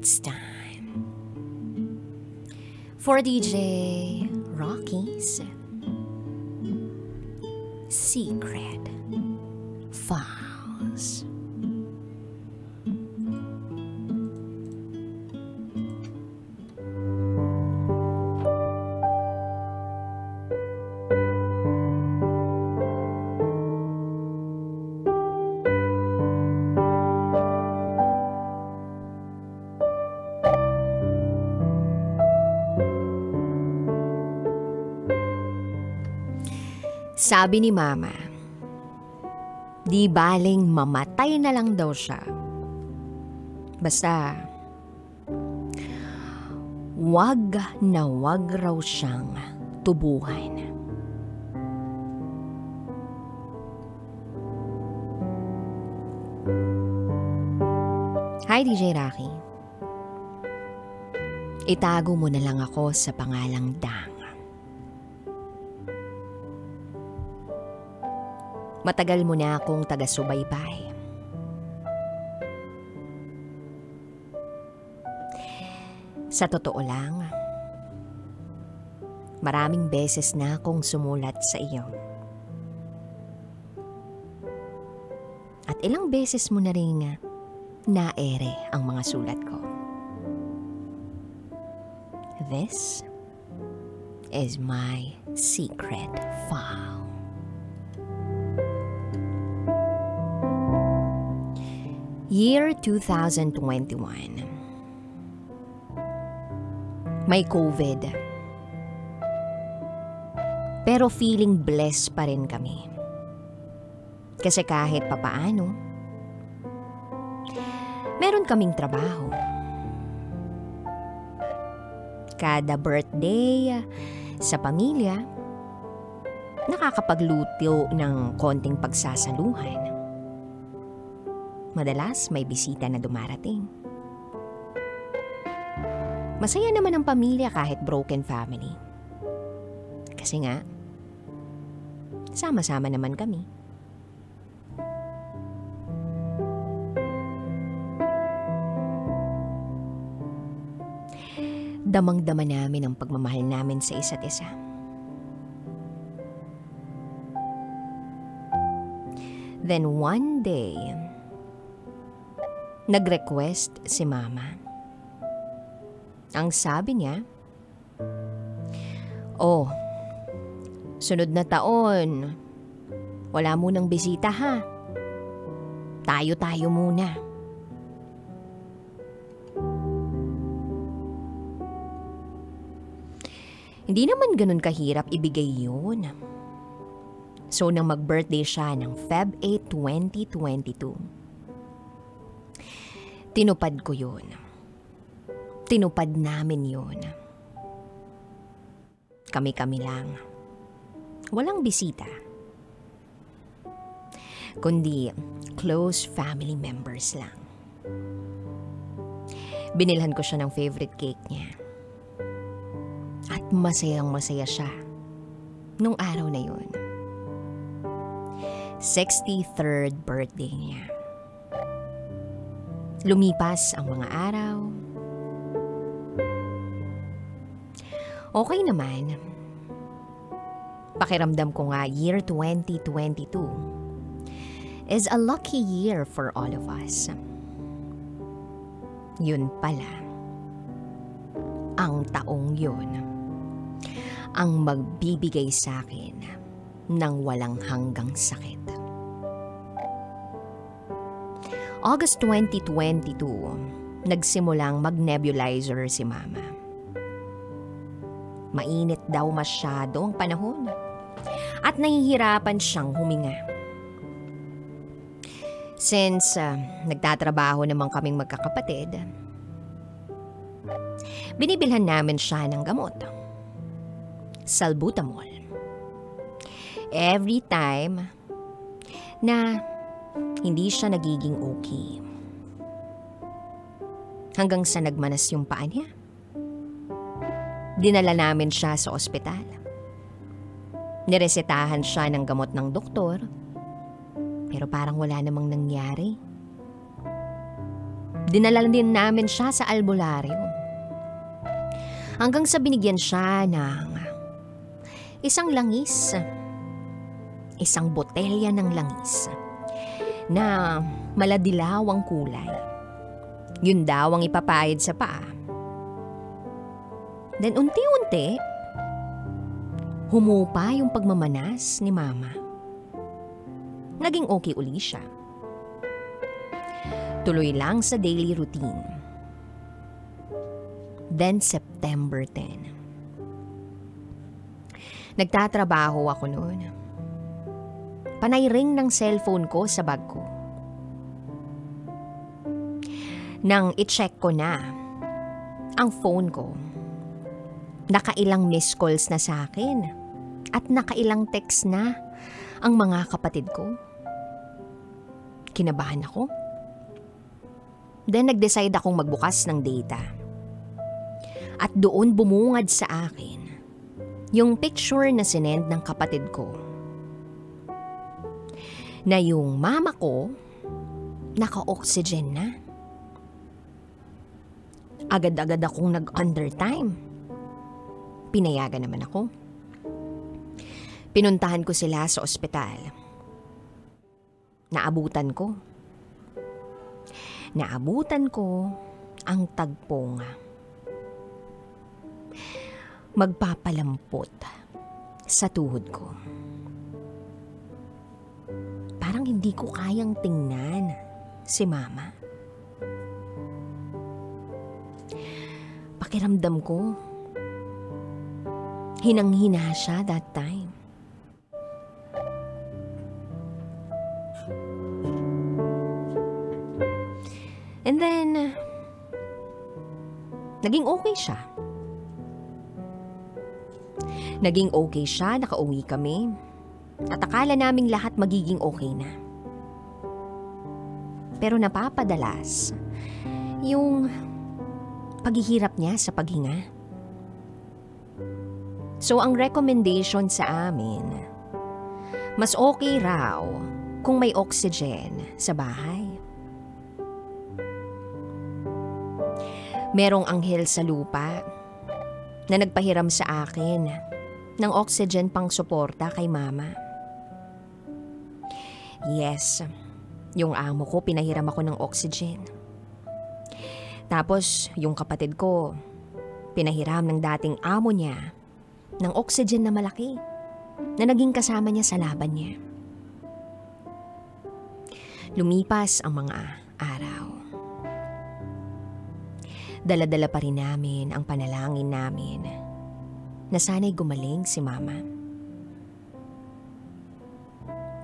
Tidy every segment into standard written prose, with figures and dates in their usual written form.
It's time for DJ Rocky's Secret Files. Sabi ni Mama, di baling mamatay na lang daw siya. Basta, wag na wag raw siyang tubuhan. Hi DJ Rocky. Itago mo na lang ako sa pangalang Dang. Matagal mo na akong taga-subaybay. Sa totoo lang, maraming beses na akong sumulat sa iyo. At ilang beses mo na rin naere ang mga sulat ko. This is my secret file. Year 2021. May COVID. Pero feeling blessed pa rin kami. Kasi kahit papaano, meron kaming trabaho. Kada birthday sa pamilya, nakakapagluto ng konting pagsasaluhan. Madalas may bisita na dumarating. Masaya naman ang pamilya kahit broken family. Kasi nga, sama-sama naman kami. Damang-dama namin ang pagmamahal namin sa isa't isa. Then one day, nag-request si Mama. Ang sabi niya, "Oh, sunod na taon, wala munang bisita ha. Tayo-tayo muna." Hindi naman ganun kahirap ibigay yun. So, nang mag-birthday siya ng Feb 8, 2022, tinupad ko yun. Tinupad namin yun. Kami-kami lang. Walang bisita. Kundi close family members lang. Binilhan ko siya ng favorite cake niya. At masayang-masaya siya nung araw na yun. 63rd birthday niya. Lumipas ang mga araw. Okay naman. Pakiramdam ko nga year 2022 is a lucky year for all of us. Yun pala, ang taong yun ang magbibigay sa akin ng walang hanggang sakit. August 2022, nagsimulang mag-nebulizer si Mama. Mainit daw masyado ang panahon at nahihirapan siyang huminga. Since nagtatrabaho naman kaming magkakapatid, binibilhan namin siya ng gamot. Salbutamol. Every time na hindi siya nagiging okay. Hanggang sa nagmanas yung paa niya. Dinala namin siya sa ospital. Niresetahan siya ng gamot ng doktor. Pero parang wala namang nangyari. Dinala din namin siya sa albularyo. Hanggang sa binigyan siya ng isang langis. Isang botelya ng langis na maladilaw ang kulay. Yun daw ang ipapahid sa paa. Then unti-unti, humupa yung pagmamanas ni Mama. Naging okay uli siya. Tuloy lang sa daily routine. Then September 10. Nagtatrabaho ako noon. Panay ring ng cellphone ko sa bag ko. Nang i-check ko na ang phone ko, nakailang missed calls na sa akin at nakailang text na ang mga kapatid ko. Kinabahan ako. Then nag-decide akong magbukas ng data. At doon bumungad sa akin yung picture na sinend ng kapatid ko. Na yung mama ko naka-oxygen na. Agad-agad akong nag-undertime. Pinayagan naman ako. Pinuntahan ko sila sa ospital. Naabutan ko ang tagpo nga. Magpapalampot sa tuhod ko. Parang hindi ko kayang tingnan si Mama. Pakiramdam ko, hinang-hina siya that time. And then, naging okay siya. Nakauwi kami. At akala naming lahat magiging okay na. Pero napapadalas yung paghihirap niya sa paghinga. So ang recommendation sa amin, mas okay raw kung may oxygen sa bahay. Merong anghel sa lupa na nagpahiram sa akin ng oxygen pang suporta kay Mama. Yes, yung amo ko pinahiram ako ng oxygen. Tapos yung kapatid ko, pinahiram ng dating amo niya ng oxygen na malaki na naging kasama niya sa laban niya. Lumipas ang mga araw. Dala-dala pa rin namin ang panalangin namin na sana'y gumaling si Mama.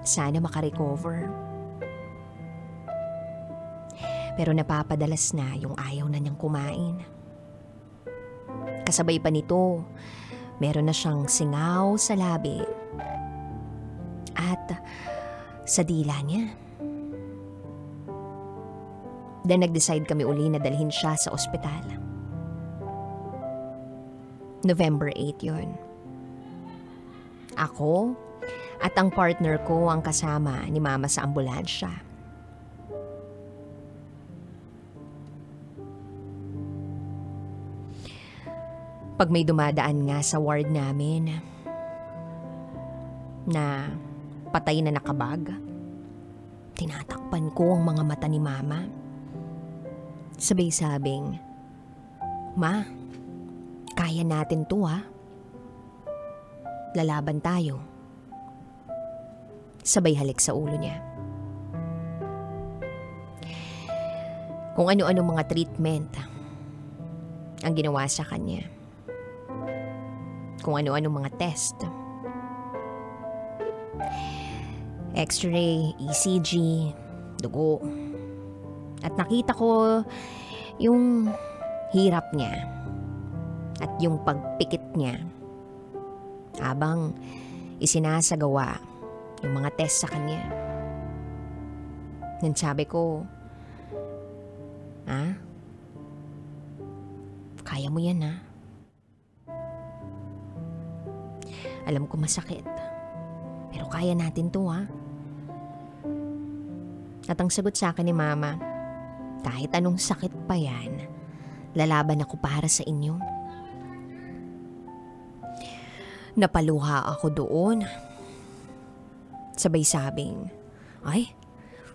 Sana makarecover. Pero napapadalas na yung ayaw na niyang kumain. Kasabay pa nito, meron na siyang singaw sa labi at sa dila niya. Then nag-decide kami uli na dalhin siya sa ospital. November 8 yun. Ako at ang partner ko ang kasama ni Mama sa ambulansya. Pag may dumadaan nga sa ward namin na patay na nakabag, tinatakpan ko ang mga mata ni Mama. Sabay-sabing, "Ma, kaya natin to ha. Lalaban tayo." Sabay halik sa ulo niya. Kung ano-ano mga treatment ang ginawa sa kanya. Kung ano-ano mga test. X-ray, ECG, dugo. At nakita ko yung hirap niya at yung pagpikit niya habang isinasagawa yung mga test sa kanya. Nang sabi ko, kaya mo yan ha? Alam ko masakit, pero kaya natin to ha? At ang sagot sa akin ni Mama, Kahit anong sakit pa yan, lalaban ako para sa inyo. Napaluha ako doon. Sabay sabing, ay,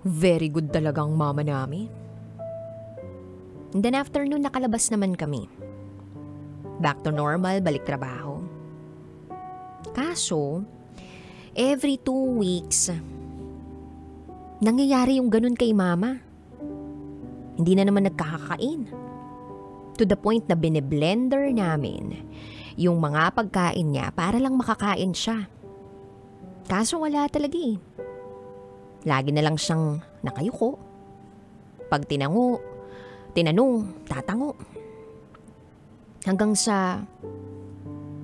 very good talagang mama namin. And then after nun, nakalabas naman kami. Back to normal, balik trabaho. Kaso, every 2 weeks, nangyayari yung ganun kay mama. Hindi na naman nagkakakain. To the point na bine-blender namin yung mga pagkain niya para lang makakain siya. Kaso wala talaga eh. Lagi na lang siyang nakayuko. Pag tinanong, tatango. Hanggang sa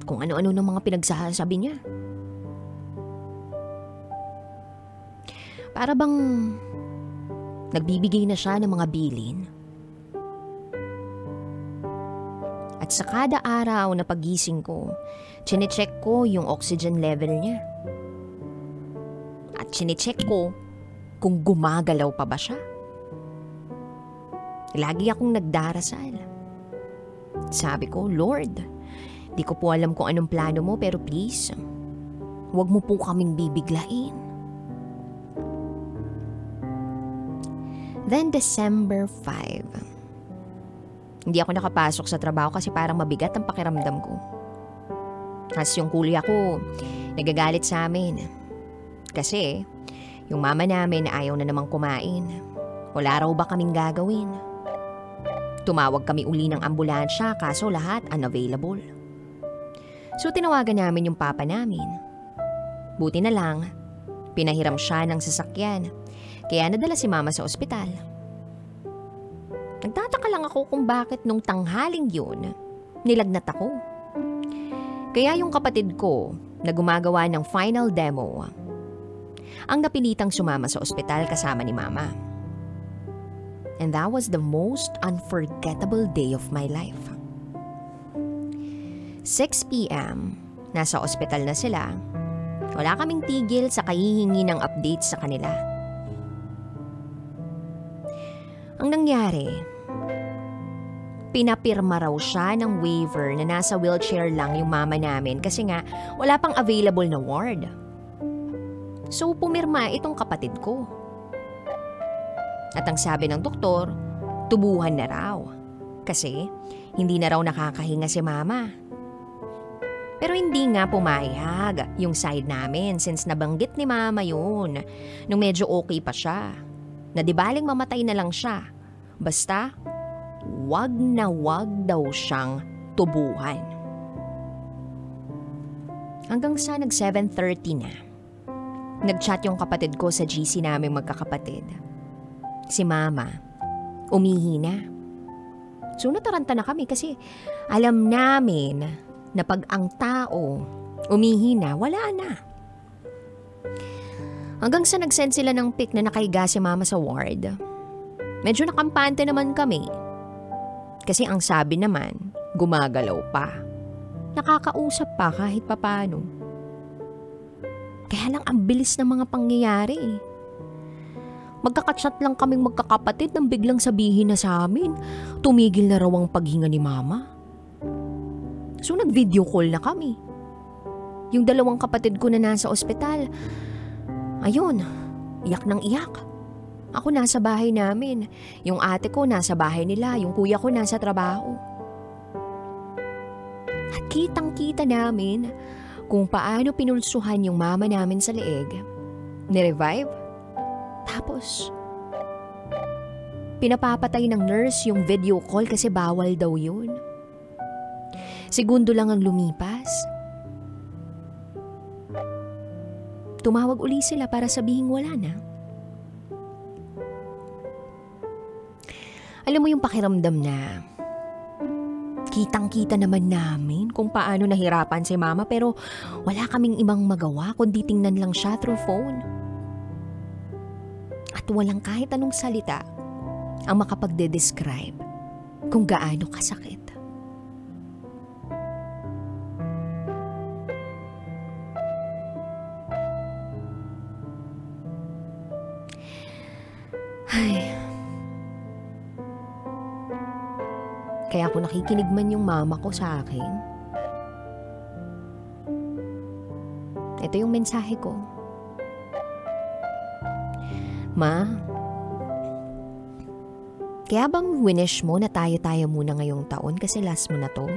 kung ano-ano ng mga pinagsasabi niya. Para bang nagbibigay na siya ng mga bilin. At sa kada araw na pagising ko, chinecheck ko yung oxygen level niya. At chinecheck ko kung gumagalaw pa ba siya. Lagi akong nagdarasal. Sabi ko, Lord, di ko po alam kung anong plano mo pero please, huwag mo po kaming bibiglain. Then December 5. Hindi ako nakapasok sa trabaho kasi parang mabigat ang pakiramdam ko. As yung kuya ko, nagagalit sa amin. Kasi, yung mama namin ayaw na namang kumain. Wala raw ba kaming gagawin? Tumawag kami uli ng ambulansya kaso lahat unavailable. So tinawagan namin yung papa namin. Buti na lang, pinahiram siya ng sasakyan. Kaya nadala si mama sa ospital. Nagtataka lang ako kung bakit nung tanghaling yun, nilagnat ako. Kaya yung kapatid ko na gumagawa ng final demo, ang napilitang sumama sa ospital kasama ni mama. And that was the most unforgettable day of my life. 6 p.m., nasa ospital na sila. Wala kaming tigil sa kahihingi ng update sa kanila. Ang nangyari, pinapirma raw siya ng waiver na nasa wheelchair lang yung mama namin kasi nga wala pang available na ward. So pumirma itong kapatid ko. At ang sabi ng doktor, tubuhan na raw. Kasi hindi na raw nakakahinga si mama. Pero hindi nga pumayag yung side namin since nabanggit ni mama yun nung medyo okay pa siya. Na di baling mamatay na lang siya. Basta, wag na wag daw siyang tubuhan. Hanggang sa nag 7:30 na. Nag-chat yung kapatid ko sa GC namin magkakapatid. Si mama, umihi na. So nataranta na kami kasi alam namin na pag ang tao umihi na, wala na. Hanggang sa nag-send sila ng pic na nakahiga si mama sa ward. Medyo nakampante naman kami. Kasi ang sabi naman, gumagalaw pa. Nakakausap pa kahit papano. Kaya lang ang bilis ng mga pangyayari. Magkakachat lang kaming magkakapatid nang biglang sabihin na sa amin, tumigil na raw ang paghinga ni mama. So nag-video call na kami. Yung 2 kapatid ko na nasa ospital, ayun, iyak ng iyak. Ako nasa bahay namin. Yung ate ko nasa bahay nila. Yung kuya ko nasa trabaho. At kitang-kita namin kung paano pinulsuhan yung mama namin sa leeg. Nirevive. Tapos, pinapapatay ng nurse yung video call kasi bawal daw yun. Segundo lang ang lumipas. Tumawag uli sila para sabihing wala na. Alam mo yung pakiramdam na kitang-kita naman namin kung paano nahirapan si mama pero wala kaming ibang magawa kundi tingnan lang siya through phone. At walang kahit anong salita ang makapagde-describe kung gaano kasakit. Ay, Kaya kung nakikinig man yung mama ko sa akin, ito yung mensahe ko. Ma, kaya bang winish mo na tayo-tayo muna ngayong taon kasi last mo na to?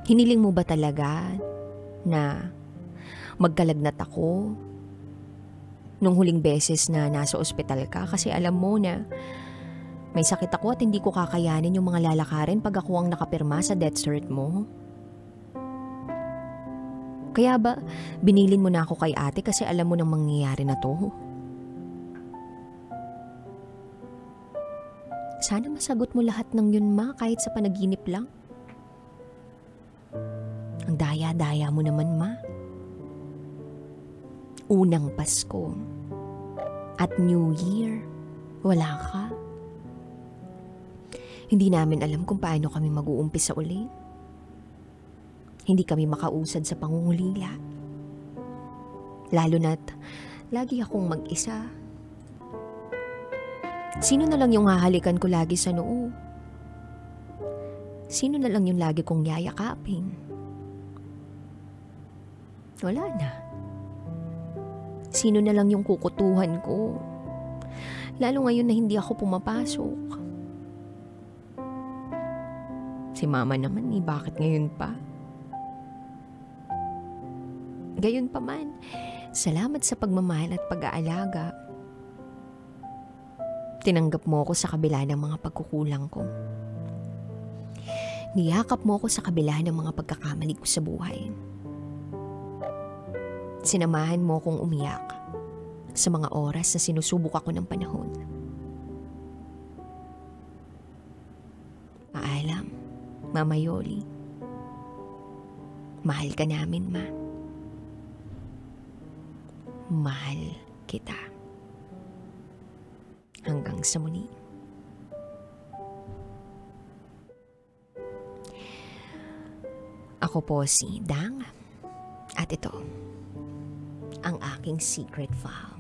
Hiniling mo ba talaga na magkalagnat ako nung huling beses na nasa ospital ka? Kasi alam mo na may sakit ako at hindi ko kakayanin yung mga lalakarin pag ako ang nakapirma sa death cert mo. Kaya ba binilin mo na ako kay ate kasi alam mo nang mangyayari na to? Sana masagot mo lahat ng yun, ma, kahit sa panaginip lang. Ang daya-daya mo naman, ma. Unang Pasko at New Year, wala ka. Hindi namin alam kung paano kami mag-uumpisa uli. Hindi kami makausad sa pangungulila. Lalo na't lagi akong mag-isa. Sino na lang yung hahalikan ko lagi sa noo? Sino na lang yung lagi kong yayakapin? Wala na. Sino na lang yung kukutuhan ko? Lalo ngayon na hindi ako pumapasok. Si mama naman bakit ngayon pa? Gayon pa man, salamat sa pagmamahal at pag-aalaga. Tinanggap mo ako sa kabila ng mga pagkukulang ko. Niyakap mo ako sa kabila ng mga pagkakamali ko sa buhay. Sinamahan mo akong umiyak sa mga oras na sinusubok ako ng panahon. Paalam, Mama Yoli. Mahal ka namin, Ma. Mahal kita. Hanggang sa muli. Ako po si Dang at ito ang aking secret file.